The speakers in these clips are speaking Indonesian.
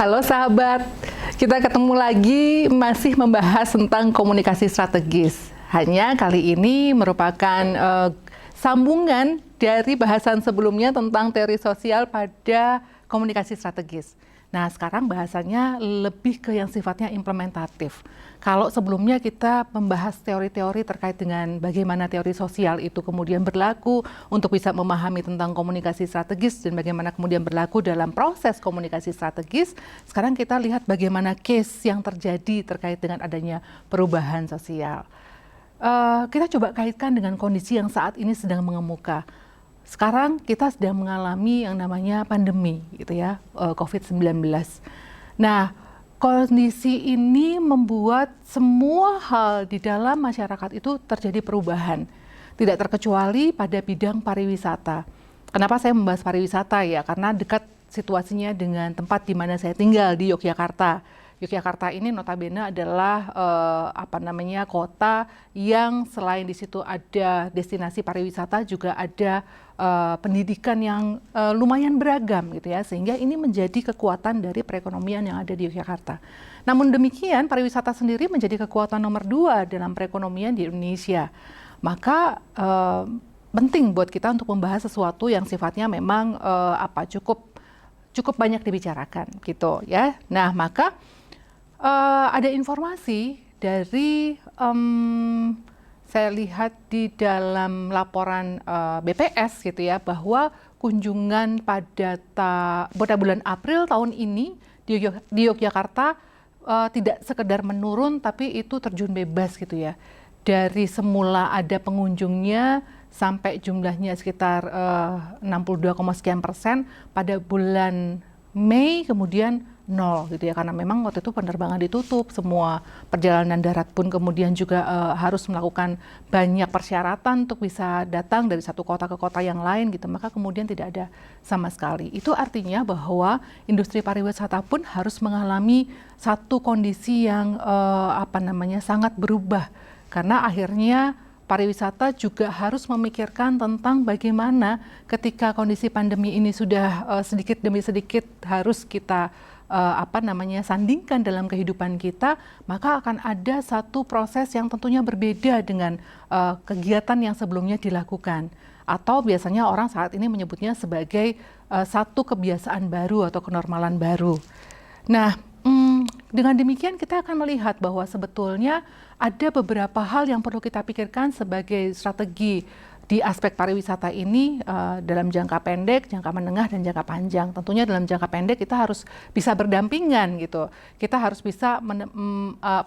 Halo sahabat, kita ketemu lagi masih membahas tentang komunikasi strategis. Hanya kali ini merupakan sambungan dari bahasan sebelumnya tentang teori sosial pada komunikasi strategis. Nah, sekarang bahasannya lebih ke yang sifatnya implementatif. Kalau sebelumnya kita membahas teori-teori terkait dengan bagaimana teori sosial itu kemudian berlaku untuk bisa memahami tentang komunikasi strategis dan bagaimana kemudian berlaku dalam proses komunikasi strategis, sekarang kita lihat bagaimana case yang terjadi terkait dengan adanya perubahan sosial. Kita coba kaitkan dengan kondisi yang saat ini sedang mengemuka. Sekarang kita sedang mengalami yang namanya pandemi, gitu ya, COVID-19. Nah, kondisi ini membuat semua hal di dalam masyarakat itu terjadi perubahan. Tidak terkecuali pada bidang pariwisata. Kenapa saya membahas pariwisata ya? Karena dekat situasinya dengan tempat di mana saya tinggal di Yogyakarta. Yogyakarta ini notabene adalah kota yang selain di situ ada destinasi pariwisata juga ada pendidikan yang lumayan beragam gitu ya, sehingga ini menjadi kekuatan dari perekonomian yang ada di Yogyakarta. Namun demikian pariwisata sendiri menjadi kekuatan nomor 2 dalam perekonomian di Indonesia. Maka penting buat kita untuk membahas sesuatu yang sifatnya memang cukup banyak dibicarakan gitu ya. Nah, maka ada informasi dari saya lihat di dalam laporan BPS gitu ya, bahwa kunjungan pada bulan April tahun ini di Yogyakarta tidak sekedar menurun, tapi itu terjun bebas gitu ya. Dari semula ada pengunjungnya sampai jumlahnya sekitar 62, sekian persen pada bulan Mei kemudian 0 gitu ya, karena memang waktu itu penerbangan ditutup, semua perjalanan darat pun kemudian juga harus melakukan banyak persyaratan untuk bisa datang dari satu kota ke kota yang lain gitu, maka kemudian tidak ada sama sekali. Itu artinya bahwa industri pariwisata pun harus mengalami satu kondisi yang sangat berubah, karena akhirnya pariwisata juga harus memikirkan tentang bagaimana ketika kondisi pandemi ini sudah sedikit demi sedikit harus kita sandingkan dalam kehidupan kita, maka akan ada satu proses yang tentunya berbeda dengan kegiatan yang sebelumnya dilakukan. Atau biasanya orang saat ini menyebutnya sebagai satu kebiasaan baru atau kenormalan baru. Nah, dengan demikian kita akan melihat bahwa sebetulnya ada beberapa hal yang perlu kita pikirkan sebagai strategi di aspek pariwisata ini dalam jangka pendek, jangka menengah, dan jangka panjang. Tentunya dalam jangka pendek kita harus bisa berdampingan gitu. Kita harus bisa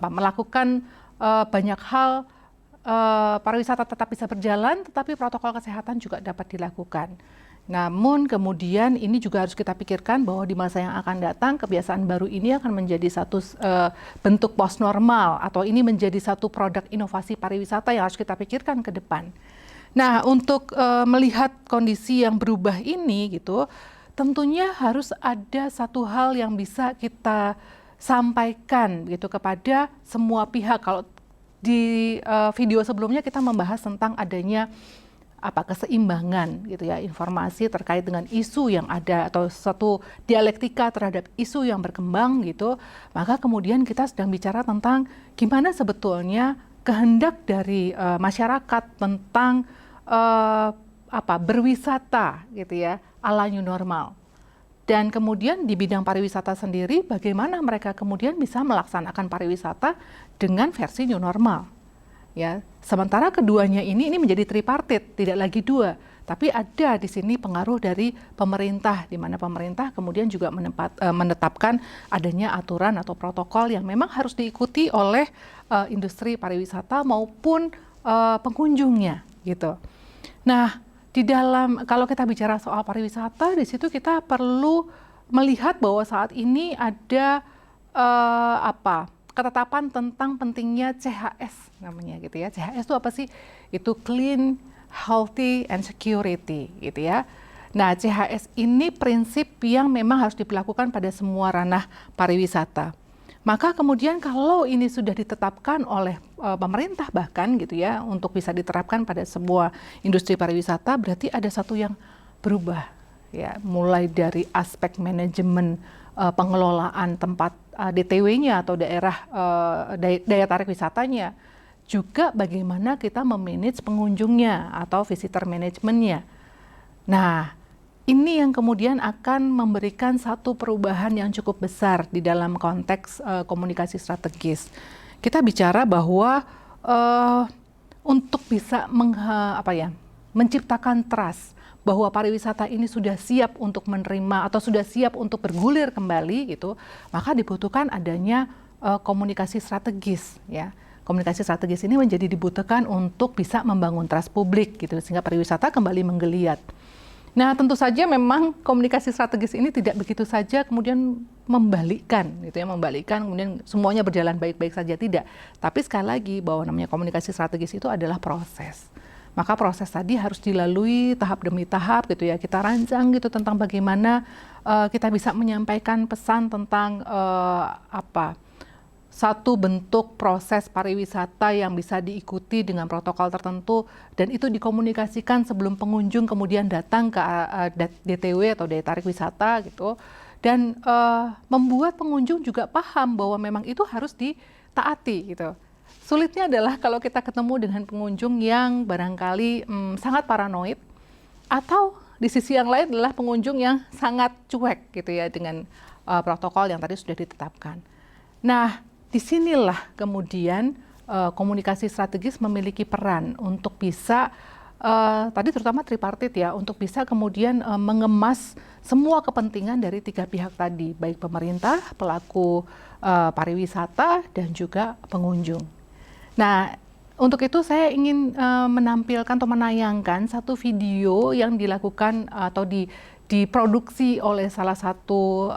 melakukan banyak hal, pariwisata tetap bisa berjalan, tetapi protokol kesehatan juga dapat dilakukan. Namun kemudian ini juga harus kita pikirkan bahwa di masa yang akan datang kebiasaan baru ini akan menjadi satu bentuk post normal, atau ini menjadi satu produk inovasi pariwisata yang harus kita pikirkan ke depan. Nah, untuk melihat kondisi yang berubah ini gitu, tentunya harus ada satu hal yang bisa kita sampaikan gitu kepada semua pihak. Kalau di video sebelumnya kita membahas tentang adanya keseimbangan gitu ya, informasi terkait dengan isu yang ada atau suatu dialektika terhadap isu yang berkembang gitu, maka kemudian kita sedang bicara tentang gimana sebetulnya kehendak dari masyarakat tentang berwisata gitu ya ala new normal. Dan kemudian di bidang pariwisata sendiri bagaimana mereka kemudian bisa melaksanakan pariwisata dengan versi new normal. Ya, sementara keduanya ini menjadi tripartit, tidak lagi dua, tapi ada di sini pengaruh dari pemerintah, di mana pemerintah kemudian juga menetapkan adanya aturan atau protokol yang memang harus diikuti oleh industri pariwisata maupun pengunjungnya gitu. Nah, kalau kita bicara soal pariwisata, di situ kita perlu melihat bahwa saat ini ada ketetapan tentang pentingnya CHS namanya gitu ya. CHS itu apa sih? Itu clean, healthy, and security gitu ya. Nah, CHS ini prinsip yang memang harus diberlakukan pada semua ranah pariwisata. Maka kemudian kalau ini sudah ditetapkan oleh pemerintah bahkan gitu ya, untuk bisa diterapkan pada sebuah industri pariwisata, berarti ada satu yang berubah ya, mulai dari aspek manajemen pengelolaan tempat DTW-nya atau daerah daya tarik wisatanya, juga bagaimana kita memanage pengunjungnya atau visitor management-nya. Nah, ini yang kemudian akan memberikan satu perubahan yang cukup besar di dalam konteks komunikasi strategis. Kita bicara bahwa untuk bisa menciptakan trust bahwa pariwisata ini sudah siap untuk menerima atau sudah siap untuk bergulir kembali gitu, maka dibutuhkan adanya komunikasi strategis ya. Komunikasi strategis ini menjadi dibutuhkan untuk bisa membangun trust publik gitu sehingga pariwisata kembali menggeliat. Nah, tentu saja memang komunikasi strategis ini tidak begitu saja kemudian membalikkan kemudian semuanya berjalan baik-baik saja, tidak. Tapi sekali lagi bahwa namanya komunikasi strategis itu adalah proses. Maka proses tadi harus dilalui tahap demi tahap gitu ya. Kita rancang gitu tentang bagaimana kita bisa menyampaikan pesan tentang satu bentuk proses pariwisata yang bisa diikuti dengan protokol tertentu dan itu dikomunikasikan sebelum pengunjung kemudian datang ke DTW atau daya tarik wisata gitu, dan membuat pengunjung juga paham bahwa memang itu harus ditaati gitu. Sulitnya adalah kalau kita ketemu dengan pengunjung yang barangkali sangat paranoid, atau di sisi yang lain adalah pengunjung yang sangat cuek gitu ya dengan protokol yang tadi sudah ditetapkan. Nah, disinilah kemudian komunikasi strategis memiliki peran untuk bisa tadi terutama tripartit ya, untuk bisa kemudian mengemas semua kepentingan dari tiga pihak tadi, baik pemerintah, pelaku pariwisata, dan juga pengunjung. Nah, untuk itu saya ingin menampilkan atau menayangkan satu video yang dilakukan atau diproduksi oleh salah satu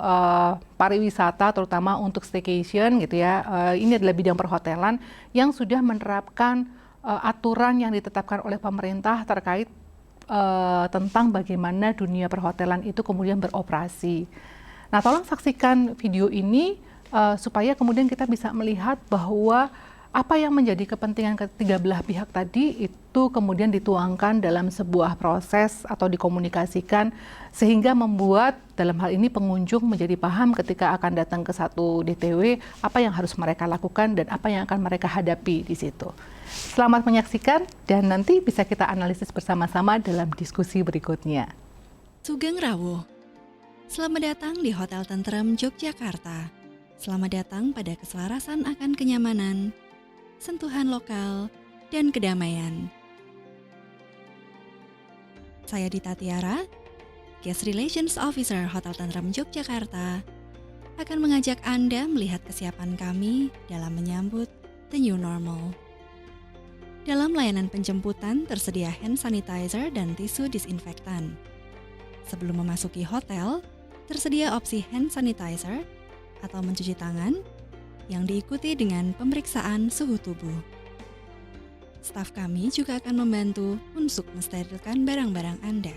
pariwisata terutama untuk staycation gitu ya. Ini adalah bidang perhotelan yang sudah menerapkan aturan yang ditetapkan oleh pemerintah terkait tentang bagaimana dunia perhotelan itu kemudian beroperasi. Nah, tolong saksikan video ini supaya kemudian kita bisa melihat bahwa apa yang menjadi kepentingan ketiga belah pihak tadi itu kemudian dituangkan dalam sebuah proses atau dikomunikasikan sehingga membuat dalam hal ini pengunjung menjadi paham ketika akan datang ke satu DTW apa yang harus mereka lakukan dan apa yang akan mereka hadapi di situ. Selamat menyaksikan dan nanti bisa kita analisis bersama-sama dalam diskusi berikutnya. Sugeng Rawuh. Selamat datang di Hotel Tentrem Yogyakarta. Selamat datang pada keselarasan akan kenyamanan, sentuhan lokal, dan kedamaian. Saya Dita Tiara, Guest Relations Officer Hotel Tentrem Yogyakarta, akan mengajak Anda melihat kesiapan kami dalam menyambut the new normal. Dalam layanan penjemputan tersedia hand sanitizer dan tisu disinfektan. Sebelum memasuki hotel, tersedia opsi hand sanitizer atau mencuci tangan yang diikuti dengan pemeriksaan suhu tubuh. Staf kami juga akan membantu untuk mensterilkan barang-barang Anda.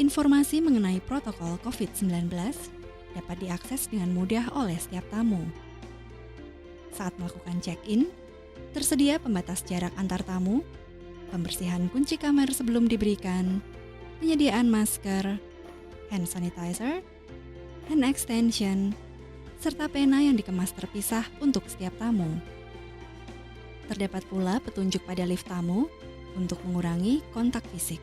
Informasi mengenai protokol COVID-19 dapat diakses dengan mudah oleh setiap tamu. Saat melakukan check-in, tersedia pembatas jarak antar tamu, pembersihan kunci kamar sebelum diberikan, penyediaan masker, hand sanitizer, hand extension, serta pena yang dikemas terpisah untuk setiap tamu. Terdapat pula petunjuk pada lift tamu untuk mengurangi kontak fisik.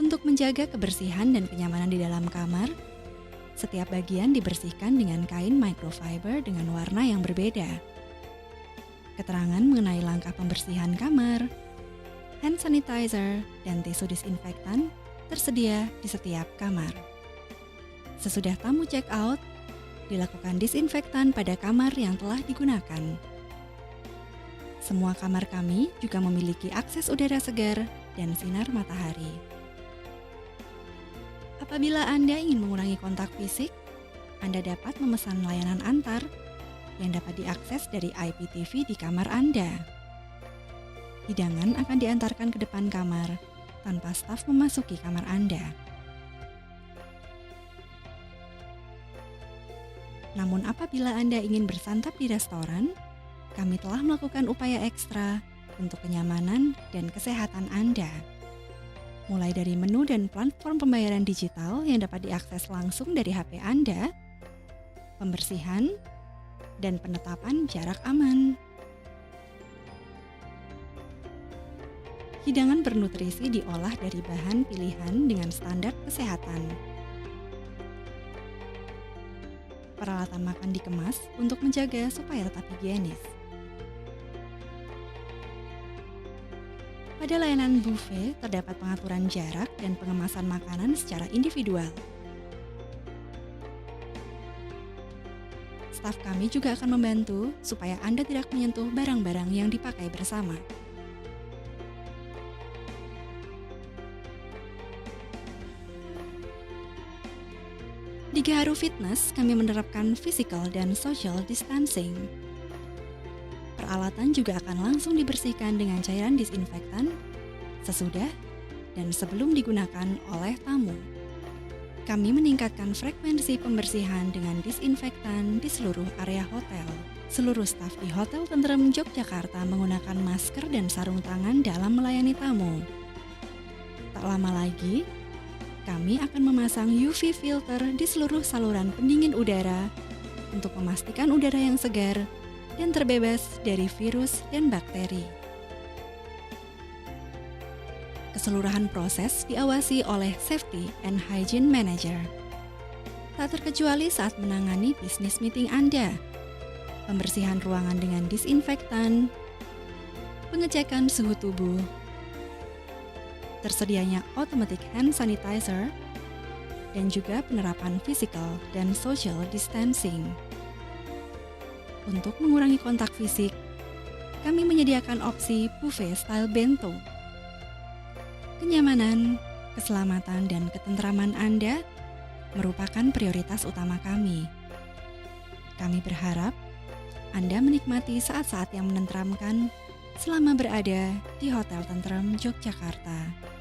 Untuk menjaga kebersihan dan kenyamanan di dalam kamar, setiap bagian dibersihkan dengan kain microfiber dengan warna yang berbeda. Keterangan mengenai langkah pembersihan kamar, hand sanitizer, dan tisu disinfektan tersedia di setiap kamar. Sesudah tamu check out, dilakukan disinfektan pada kamar yang telah digunakan. Semua kamar kami juga memiliki akses udara segar dan sinar matahari. Apabila Anda ingin mengurangi kontak fisik, Anda dapat memesan layanan antar yang dapat diakses dari IPTV di kamar Anda. Hidangan akan diantarkan ke depan kamar tanpa staf memasuki kamar Anda. Namun apabila Anda ingin bersantap di restoran, kami telah melakukan upaya ekstra untuk kenyamanan dan kesehatan Anda. Mulai dari menu dan platform pembayaran digital yang dapat diakses langsung dari HP Anda, pembersihan, dan penetapan jarak aman. Hidangan bernutrisi diolah dari bahan pilihan dengan standar kesehatan. Peralatan makan dikemas untuk menjaga supaya tetap higienis. Pada layanan buffet terdapat pengaturan jarak dan pengemasan makanan secara individual. Staf kami juga akan membantu supaya Anda tidak menyentuh barang-barang yang dipakai bersama. Di Gaharu Fitness, kami menerapkan physical dan social distancing. Peralatan juga akan langsung dibersihkan dengan cairan disinfektan sesudah dan sebelum digunakan oleh tamu. Kami meningkatkan frekuensi pembersihan dengan disinfektan di seluruh area hotel. Seluruh staf di Hotel Tentrem Yogyakarta menggunakan masker dan sarung tangan dalam melayani tamu. Tak lama lagi, kami akan memasang UV filter di seluruh saluran pendingin udara untuk memastikan udara yang segar dan terbebas dari virus dan bakteri. Keseluruhan proses diawasi oleh Safety and Hygiene Manager. Tak terkecuali saat menangani bisnis meeting Anda, pembersihan ruangan dengan disinfektan, pengecekan suhu tubuh, tersedianya automatic hand sanitizer, dan juga penerapan physical dan social distancing. Untuk mengurangi kontak fisik, kami menyediakan opsi buffet style bento. Kenyamanan, keselamatan, dan ketentraman Anda merupakan prioritas utama kami. Kami berharap Anda menikmati saat-saat yang menenteramkan selama berada di Hotel Tentrem Yogyakarta.